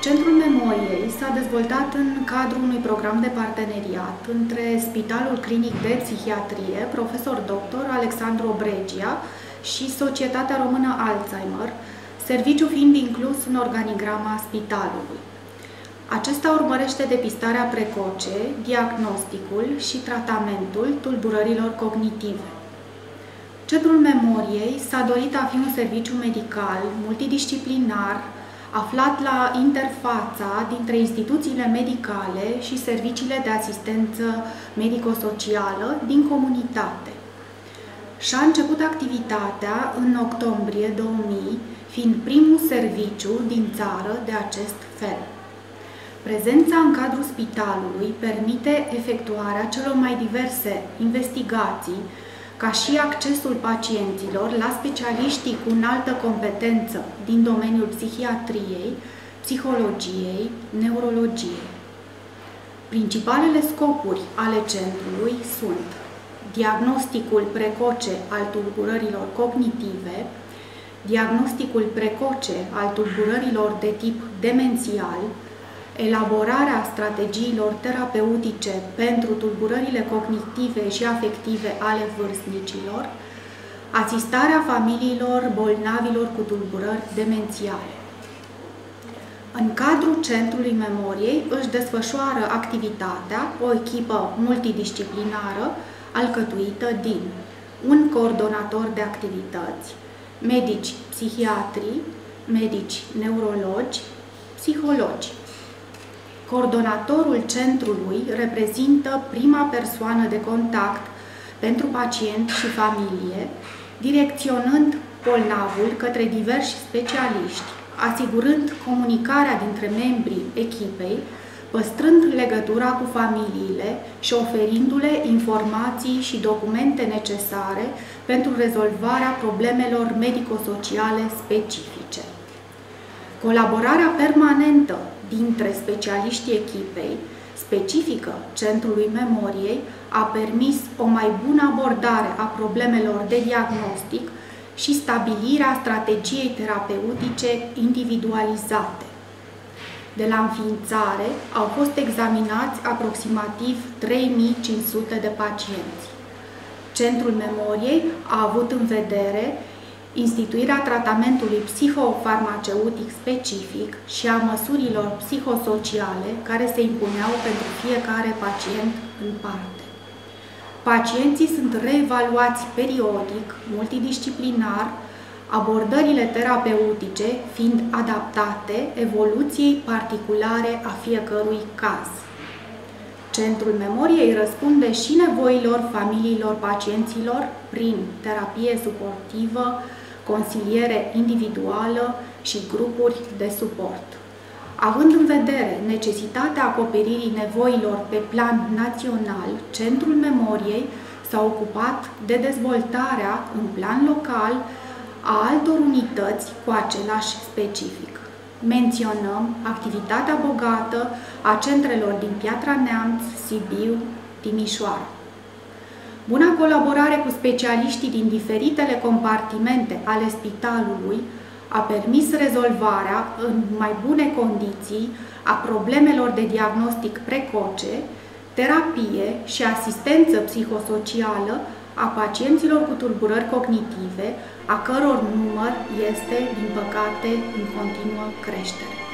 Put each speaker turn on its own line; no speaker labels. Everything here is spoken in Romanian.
Centrul Memoriei s-a dezvoltat în cadrul unui program de parteneriat între Spitalul Clinic de Psihiatrie, profesor dr. Alexandru Obregia și Societatea Română Alzheimer, serviciu fiind inclus în organigrama spitalului. Acesta urmărește depistarea precoce, diagnosticul și tratamentul tulburărilor cognitive. Centrul Memoriei s-a dorit a fi un serviciu medical multidisciplinar, aflat la interfața dintre instituțiile medicale și serviciile de asistență medico-socială din comunitate. Și-a început activitatea în octombrie 2000, fiind primul serviciu din țară de acest fel. Prezența în cadrul spitalului permite efectuarea celor mai diverse investigații, ca și accesul pacienților la specialiștii cu înaltă competență din domeniul psihiatriei, psihologiei, neurologiei. Principalele scopuri ale centrului sunt diagnosticul precoce al tulburărilor cognitive, diagnosticul precoce al tulburărilor de tip demențial, elaborarea strategiilor terapeutice pentru tulburările cognitive și afective ale vârstnicilor, asistarea familiilor bolnavilor cu tulburări demențiale. În cadrul Centrului Memoriei își desfășoară activitatea o echipă multidisciplinară alcătuită din un coordonator de activități, medici psihiatri, medici neurologi, psihologi. Coordonatorul centrului reprezintă prima persoană de contact pentru pacient și familie, direcționând bolnavul către diversi specialiști, asigurând comunicarea dintre membrii echipei, păstrând legătura cu familiile și oferindu-le informații și documente necesare pentru rezolvarea problemelor medico-sociale specifice. Colaborarea permanentă dintre specialiștii echipei, specifică Centrului Memoriei, a permis o mai bună abordare a problemelor de diagnostic și stabilirea strategiei terapeutice individualizate. De la înființare au fost examinați aproximativ 3500 de pacienți. Centrul Memoriei a avut în vedere instituirea tratamentului psihofarmaceutic specific și a măsurilor psihosociale care se impuneau pentru fiecare pacient în parte. Pacienții sunt reevaluați periodic, multidisciplinar, abordările terapeutice fiind adaptate evoluției particulare a fiecărui caz. Centrul Memoriei răspunde și nevoilor familiilor pacienților prin terapie suportivă, consiliere individuală și grupuri de suport. Având în vedere necesitatea acoperirii nevoilor pe plan național, Centrul Memoriei s-a ocupat de dezvoltarea în plan local a altor unități cu același specific. Menționăm activitatea bogată a centrelor din Piatra Neamț, Sibiu, Timișoara. Buna colaborare cu specialiștii din diferitele compartimente ale spitalului a permis rezolvarea în mai bune condiții a problemelor de diagnostic precoce, terapie și asistență psihosocială a pacienților cu tulburări cognitive, a căror număr este, din păcate, în continuă creștere.